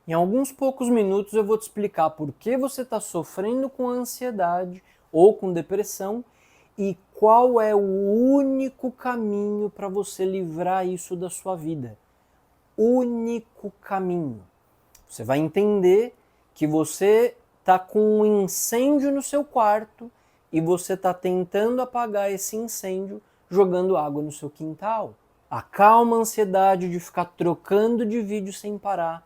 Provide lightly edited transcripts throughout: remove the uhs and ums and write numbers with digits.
Em alguns poucos minutos eu vou te explicar por que você está sofrendo com ansiedade ou com depressão e qual é o único caminho para você livrar isso da sua vida. Único caminho. Você vai entender que você está com um incêndio no seu quarto e você está tentando apagar esse incêndio jogando água no seu quintal. Acalma a ansiedade de ficar trocando de vídeo sem parar.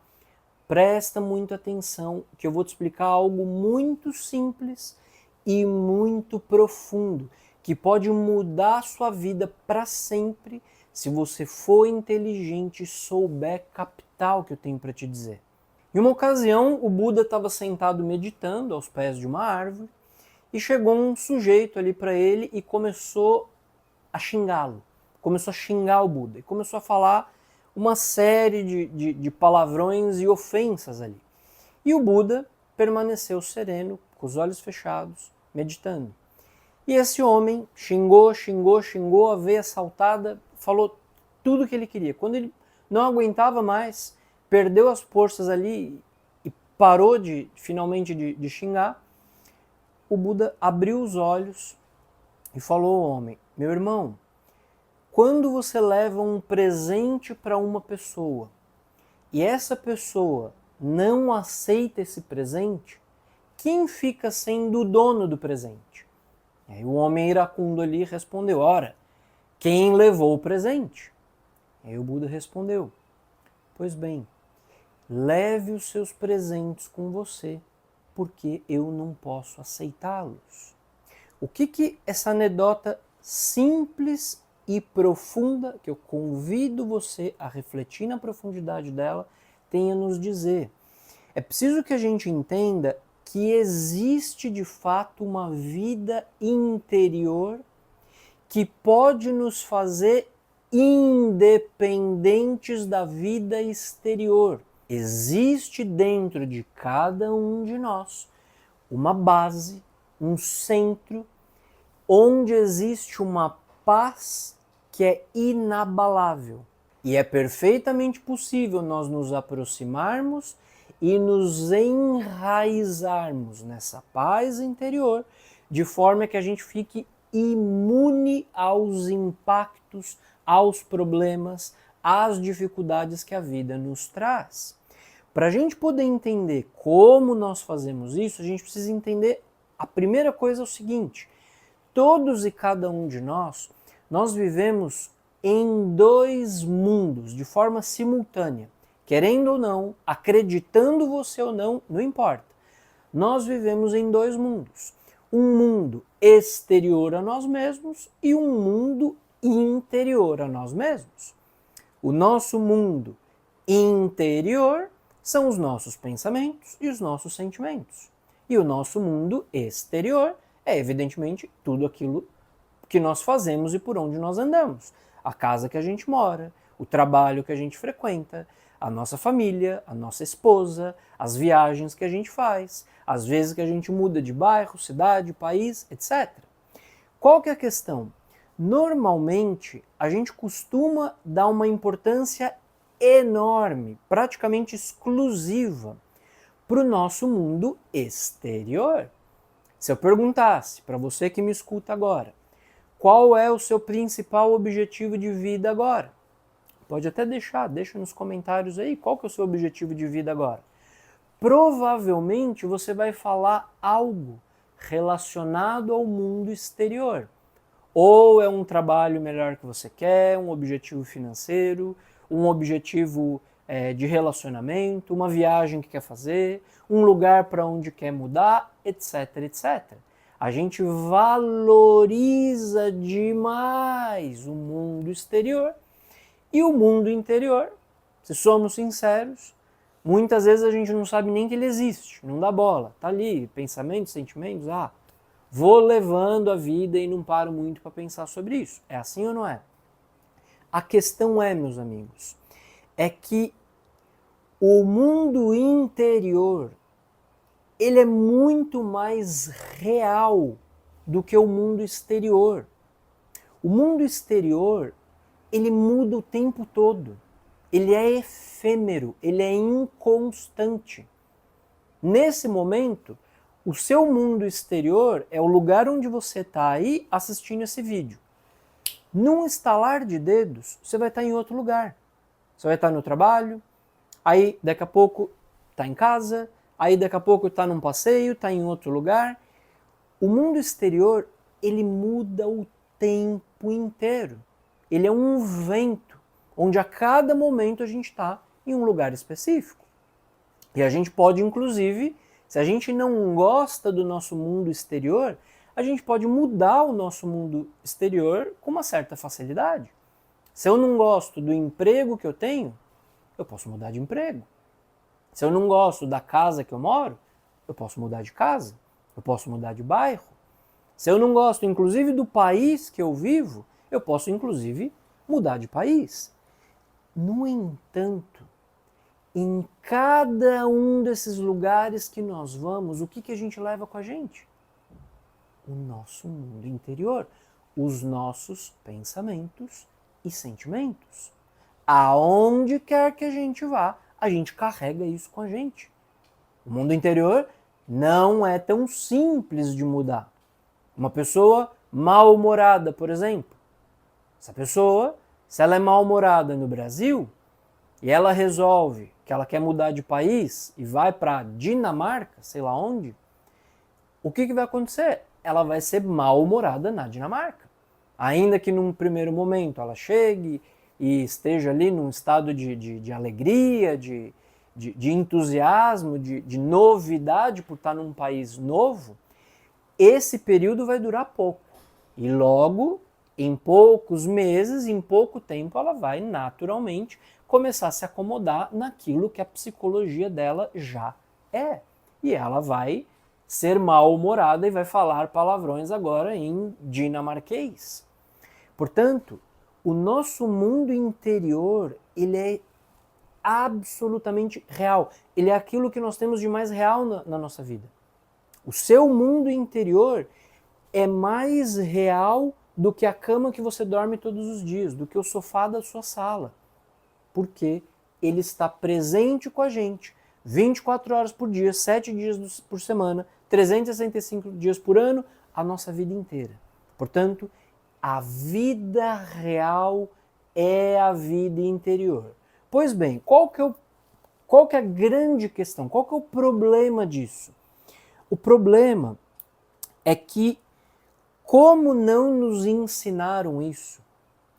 Presta muita atenção que eu vou te explicar algo muito simples e muito profundo, que pode mudar a sua vida para sempre se você for inteligente e souber captar o que eu tenho para te dizer. Em uma ocasião, o Buda estava sentado meditando aos pés de uma árvore e chegou um sujeito ali para ele e começou a xingá-lo. Começou a xingar o Buda e começou a falar uma série de palavrões e ofensas ali. E o Buda permaneceu sereno, com os olhos fechados, meditando. E esse homem xingou, a veia saltada, falou tudo o que ele queria. Quando ele não aguentava mais, perdeu as forças ali e parou finalmente de xingar, o Buda abriu os olhos e falou ao homem: meu irmão, quando você leva um presente para uma pessoa e essa pessoa não aceita esse presente, quem fica sendo o dono do presente? E aí o homem iracundo ali respondeu: ora, quem levou o presente? E aí o Buda respondeu: pois bem, leve os seus presentes com você, porque eu não posso aceitá-los. O que essa anedota simples e profunda, que eu convido você a refletir na profundidade dela, tem a nos dizer? É preciso que a gente entenda que existe de fato uma vida interior que pode nos fazer independentes da vida exterior. Existe dentro de cada um de nós uma base, um centro, onde existe uma paz que é inabalável. E é perfeitamente possível nós nos aproximarmos e nos enraizarmos nessa paz interior, de forma que a gente fique imune aos impactos, aos problemas, às dificuldades que a vida nos traz. Para a gente poder entender como nós fazemos isso, a gente precisa entender a primeira coisa é o seguinte: todos e cada um de nós vivemos em dois mundos de forma simultânea. Querendo ou não, acreditando você ou não, não importa. Nós vivemos em dois mundos. Um mundo exterior a nós mesmos e um mundo interior a nós mesmos. O nosso mundo interior são os nossos pensamentos e os nossos sentimentos. E o nosso mundo exterior é, evidentemente, tudo aquilo que nós fazemos e por onde nós andamos. A casa que a gente mora, o trabalho que a gente frequenta, a nossa família, a nossa esposa, as viagens que a gente faz, as vezes que a gente muda de bairro, cidade, país, etc. Qual que é a questão? Normalmente, a gente costuma dar uma importância enorme, praticamente exclusiva, para o nosso mundo exterior. Se eu perguntasse para você que me escuta agora, qual é o seu principal objetivo de vida agora? Pode até deixa nos comentários aí qual que é o seu objetivo de vida agora. Provavelmente você vai falar algo relacionado ao mundo exterior. Ou é um trabalho melhor que você quer, um objetivo financeiro, um objetivo de relacionamento, uma viagem que quer fazer, um lugar para onde quer mudar, etc, etc. A gente valoriza demais o mundo exterior e o mundo interior, se somos sinceros, muitas vezes a gente não sabe nem que ele existe, não dá bola, tá ali, pensamentos, sentimentos, vou levando a vida e não paro muito para pensar sobre isso. É assim ou não é? A questão é, meus amigos, é que o mundo interior, ele é muito mais real do que o mundo exterior. O mundo exterior, ele muda o tempo todo. ele é efêmero, ele é inconstante. Nesse momento, o seu mundo exterior é o lugar onde você está aí assistindo esse vídeo. Num estalar de dedos, você vai estar em outro lugar. Você vai estar no trabalho, aí daqui a pouco está em casa, aí daqui a pouco está num passeio, está em outro lugar. O mundo exterior, ele muda o tempo inteiro. Ele é um vento, onde a cada momento a gente está em um lugar específico. E a gente pode, inclusive, se a gente não gosta do nosso mundo exterior, a gente pode mudar o nosso mundo exterior com uma certa facilidade. Se eu não gosto do emprego que eu tenho, eu posso mudar de emprego. Se eu não gosto da casa que eu moro, eu posso mudar de casa, eu posso mudar de bairro. Se eu não gosto, inclusive, do país que eu vivo, eu posso, inclusive, mudar de país. No entanto, em cada um desses lugares que nós vamos, o que a gente leva com a gente? O nosso mundo interior, os nossos pensamentos e sentimentos. Aonde quer que a gente vá, a gente carrega isso com a gente. O mundo interior não é tão simples de mudar. Uma pessoa mal-humorada, por exemplo. Essa pessoa, se ela é mal-humorada no Brasil e ela resolve que ela quer mudar de país e vai para Dinamarca, sei lá onde, o que vai acontecer? Ela vai ser mal-humorada na Dinamarca. Ainda que num primeiro momento ela chegue e esteja ali num estado de alegria, de entusiasmo, de novidade por estar num país novo, esse período vai durar pouco. E logo, em poucos meses, em pouco tempo, ela vai naturalmente começar a se acomodar naquilo que a psicologia dela já é. E ela vai ser mal-humorada e vai falar palavrões agora em dinamarquês. Portanto, o nosso mundo interior, ele é absolutamente real. Ele é aquilo que nós temos de mais real na nossa vida. O seu mundo interior é mais real do que a cama que você dorme todos os dias, do que o sofá da sua sala. Porque ele está presente com a gente 24 horas por dia, 7 dias por semana, 365 dias por ano, a nossa vida inteira. Portanto, a vida real é a vida interior. Pois bem, qual que é a grande questão? Qual que é o problema disso? O problema é que, como não nos ensinaram isso,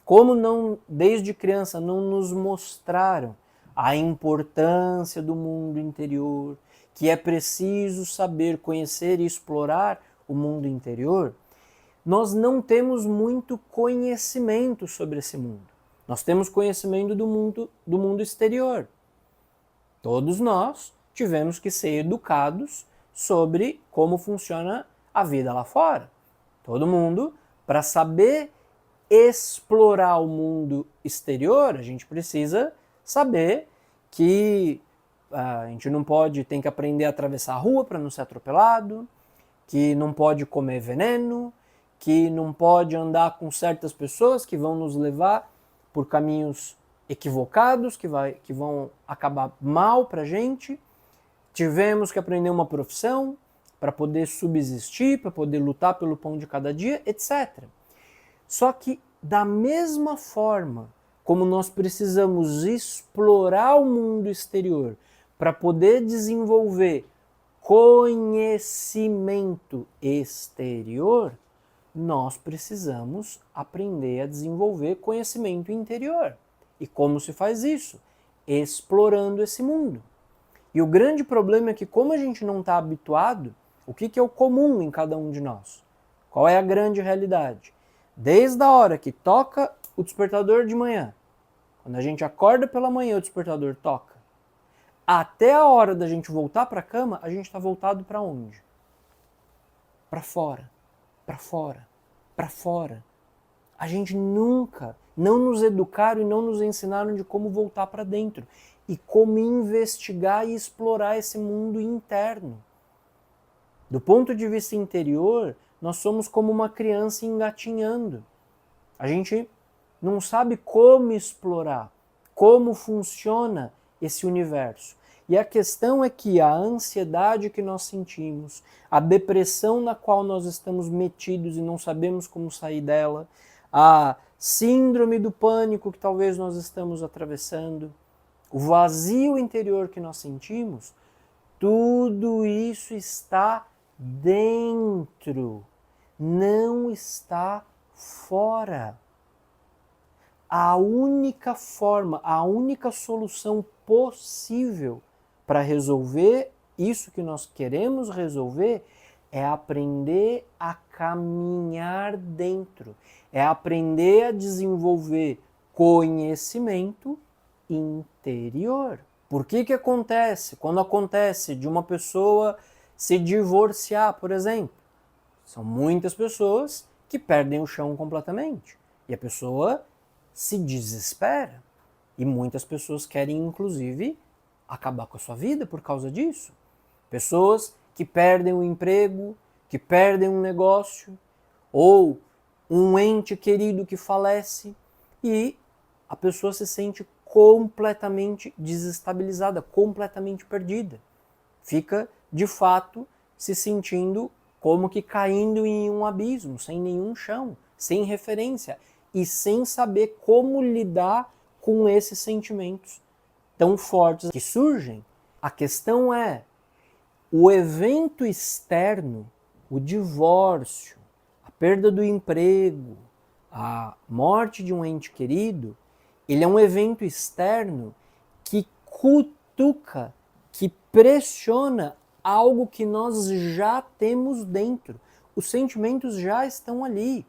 como não, desde criança, não nos mostraram a importância do mundo interior, que é preciso saber conhecer e explorar o mundo interior, nós não temos muito conhecimento sobre esse mundo. Nós temos conhecimento do mundo exterior. Todos nós tivemos que ser educados sobre como funciona a vida lá fora. Todo mundo, para saber explorar o mundo exterior, a gente precisa saber que a gente não pode, tem que aprender a atravessar a rua para não ser atropelado, que não pode comer veneno, que não pode andar com certas pessoas que vão nos levar por caminhos equivocados, que vão acabar mal para a gente. Tivemos que aprender uma profissão para poder subsistir, para poder lutar pelo pão de cada dia, etc. Só que, da mesma forma como nós precisamos explorar o mundo exterior para poder desenvolver conhecimento exterior, nós precisamos aprender a desenvolver conhecimento interior. E como se faz isso? Explorando esse mundo. E o grande problema é que, como a gente não está habituado, o que é o comum em cada um de nós? Qual é a grande realidade? Desde a hora que toca o despertador de manhã, quando a gente acorda pela manhã, o despertador toca, até a hora da gente voltar para a cama, a gente está voltado para onde? Para fora, para fora, para fora. A gente nunca, não nos educaram e não nos ensinaram de como voltar para dentro e como investigar e explorar esse mundo interno. Do ponto de vista interior, nós somos como uma criança engatinhando. A gente não sabe como explorar, como funciona esse universo. E a questão é que a ansiedade que nós sentimos, a depressão na qual nós estamos metidos e não sabemos como sair dela, a síndrome do pânico que talvez nós estamos atravessando, o vazio interior que nós sentimos, tudo isso está dentro, não está fora. A única forma, a única solução possível para resolver isso que nós queremos resolver é aprender a caminhar dentro, é aprender a desenvolver conhecimento interior. Por que acontece? Quando acontece de uma pessoa se divorciar, por exemplo, são muitas pessoas que perdem o chão completamente e a pessoa se desespera. E muitas pessoas querem, inclusive, acabar com a sua vida por causa disso. Pessoas que perdem um emprego, que perdem um negócio, ou um ente querido que falece, e a pessoa se sente completamente desestabilizada, completamente perdida. Fica, de fato, se sentindo como que caindo em um abismo, sem nenhum chão, sem referência e sem saber como lidar com esses sentimentos tão fortes que surgem. A questão é, o evento externo, o divórcio, a perda do emprego, a morte de um ente querido, ele é um evento externo que cutuca, que pressiona algo que nós já temos dentro. Os sentimentos já estão ali.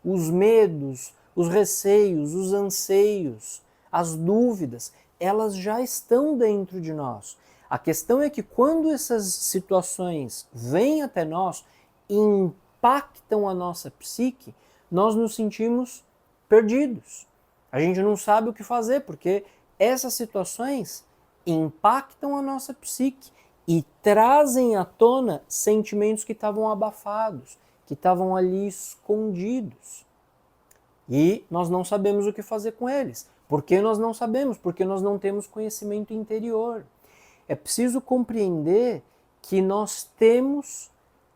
Os medos, os receios, os anseios, as dúvidas, elas já estão dentro de nós. A questão é que quando essas situações vêm até nós e impactam a nossa psique, nós nos sentimos perdidos. A gente não sabe o que fazer, porque essas situações impactam a nossa psique e trazem à tona sentimentos que estavam abafados, que estavam ali escondidos. E nós não sabemos o que fazer com eles. Por que nós não sabemos? Porque nós não temos conhecimento interior. É preciso compreender que nós temos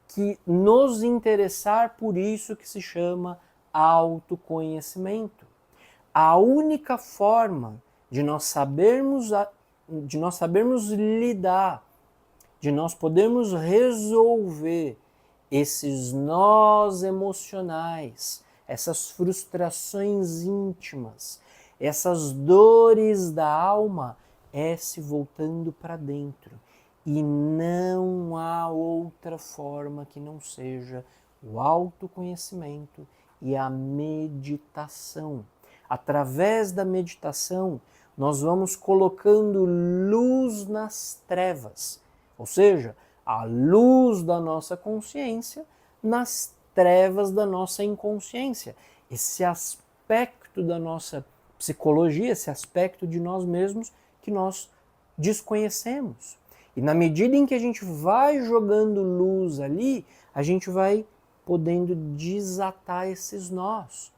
que nos interessar por isso que se chama autoconhecimento. A única forma de nós sabermos lidar, de nós podermos resolver esses nós emocionais, essas frustrações íntimas, essas dores da alma, é se voltando para dentro. E não há outra forma que não seja o autoconhecimento e a meditação. Através da meditação, nós vamos colocando luz nas trevas, ou seja, a luz da nossa consciência nas trevas da nossa inconsciência. Esse aspecto da nossa psicologia, esse aspecto de nós mesmos que nós desconhecemos. E na medida em que a gente vai jogando luz ali, a gente vai podendo desatar esses nós.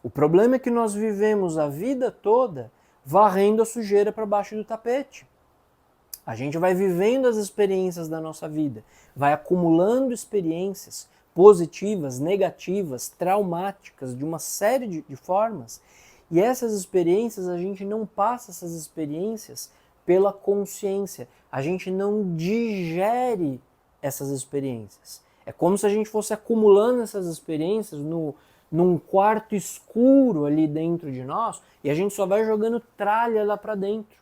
O problema é que nós vivemos a vida toda varrendo a sujeira para baixo do tapete. A gente vai vivendo as experiências da nossa vida, vai acumulando experiências positivas, negativas, traumáticas, de uma série de formas. E essas experiências, a gente não passa essas experiências pela consciência. A gente não digere essas experiências. É como se a gente fosse acumulando essas experiências num quarto escuro ali dentro de nós e a gente só vai jogando tralha lá para dentro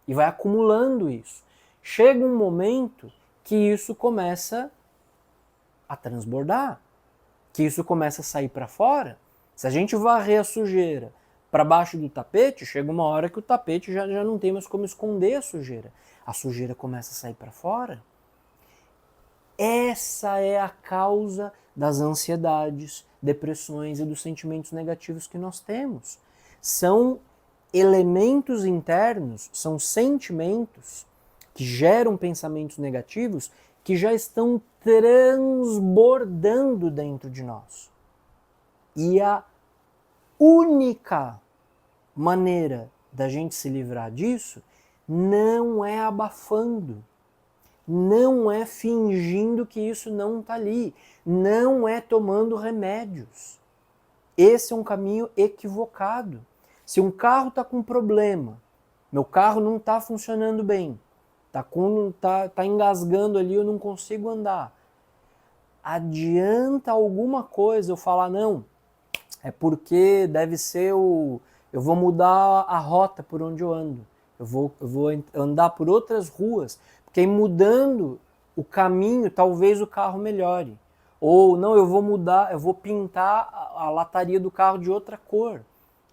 e vai acumulando isso. Chega um momento que isso começa a transbordar, que isso começa a sair para fora. Se a gente varrer a sujeira para baixo do tapete, chega uma hora que o tapete já não tem mais como esconder a sujeira. A sujeira começa a sair para fora. Essa é a causa das ansiedades, depressões e dos sentimentos negativos que nós temos. São elementos internos, são sentimentos que geram pensamentos negativos que já estão transbordando dentro de nós. E a única maneira da gente se livrar disso não é abafando, não é fingindo que isso não está ali, não é tomando remédios. Esse é um caminho equivocado. Se um carro está com problema, meu carro não está funcionando bem, tá engasgando ali, eu não consigo andar. Adianta alguma coisa eu falar, não, é porque deve ser eu vou mudar a rota por onde eu ando. Eu vou andar por outras ruas, porque aí mudando o caminho, talvez o carro melhore. Ou não, eu vou pintar a lataria do carro de outra cor.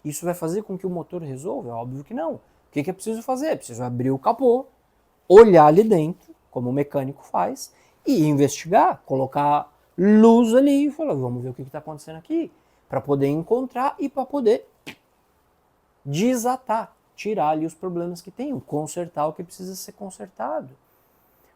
Isso vai fazer com que o motor resolva? É óbvio que não. O que é preciso fazer? É preciso abrir o capô, olhar ali dentro, como o mecânico faz, e investigar, colocar luz ali e falar, vamos ver o que está acontecendo aqui, para poder encontrar e para poder desatar, tirar ali os problemas que tem, consertar o que precisa ser consertado.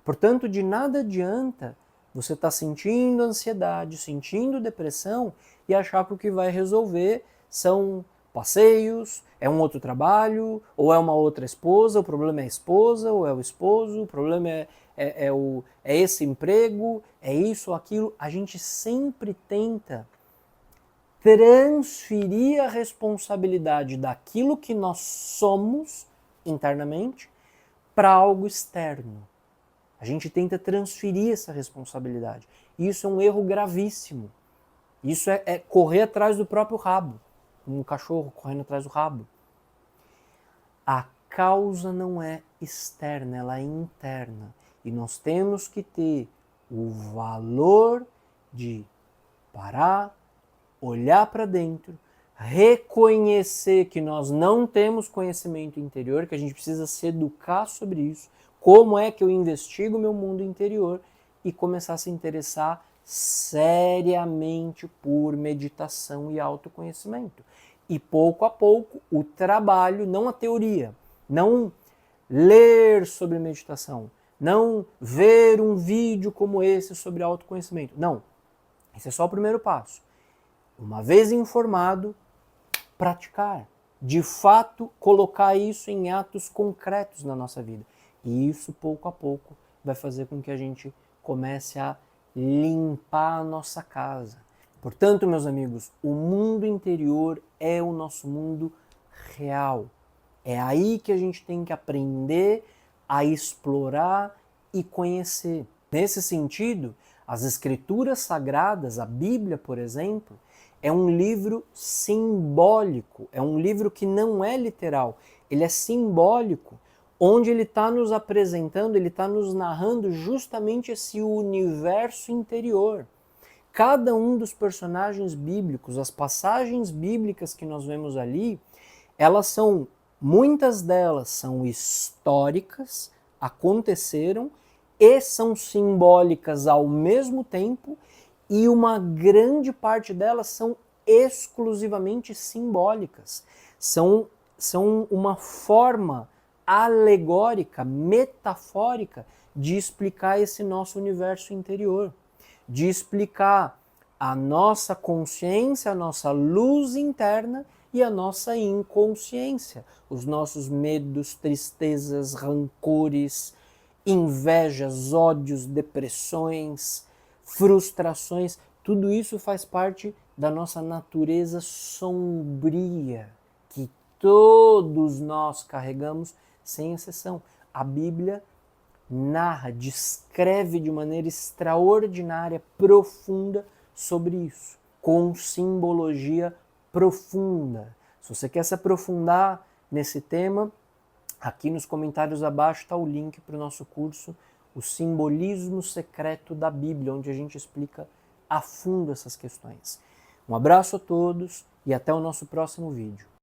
Portanto, de nada adianta você estar sentindo ansiedade, sentindo depressão e achar que o que vai resolver são passeios, é um outro trabalho, ou é uma outra esposa, o problema é a esposa, ou é o esposo, o problema é esse emprego, é isso ou aquilo. A gente sempre tenta transferir a responsabilidade daquilo que nós somos internamente para algo externo. A gente tenta transferir essa responsabilidade. Isso é um erro gravíssimo. Isso é correr atrás do próprio rabo. Um cachorro correndo atrás do rabo. A causa não é externa, ela é interna. E nós temos que ter o valor de parar, olhar para dentro, reconhecer que nós não temos conhecimento interior, que a gente precisa se educar sobre isso, como é que eu investigo o meu mundo interior e começar a se interessar seriamente por meditação e autoconhecimento. E pouco a pouco o trabalho, não a teoria, não ler sobre meditação, não ver um vídeo como esse sobre autoconhecimento. Não, esse é só o primeiro passo. Uma vez informado, praticar. De fato, colocar isso em atos concretos na nossa vida. E isso, pouco a pouco, vai fazer com que a gente comece a limpar a nossa casa. Portanto, meus amigos, o mundo interior é o nosso mundo real. É aí que a gente tem que aprender a explorar e conhecer. Nesse sentido, as escrituras sagradas, a Bíblia, por exemplo, é um livro simbólico, é um livro que não é literal, ele é simbólico, onde ele está nos apresentando, ele está nos narrando justamente esse universo interior. Cada um dos personagens bíblicos, as passagens bíblicas que nós vemos ali, muitas delas são históricas, aconteceram e são simbólicas ao mesmo tempo, e uma grande parte delas são exclusivamente simbólicas. São uma forma alegórica, metafórica de explicar esse nosso universo interior, de explicar a nossa consciência, a nossa luz interna e a nossa inconsciência, os nossos medos, tristezas, rancores, invejas, ódios, depressões, frustrações, tudo isso faz parte da nossa natureza sombria, que todos nós carregamos, sem exceção. A Bíblia narra, descreve de maneira extraordinária, profunda sobre isso, com simbologia profunda. Se você quer se aprofundar nesse tema, aqui nos comentários abaixo está o link para o nosso curso O Simbolismo Secreto da Bíblia, onde a gente explica a fundo essas questões. Um abraço a todos e até o nosso próximo vídeo.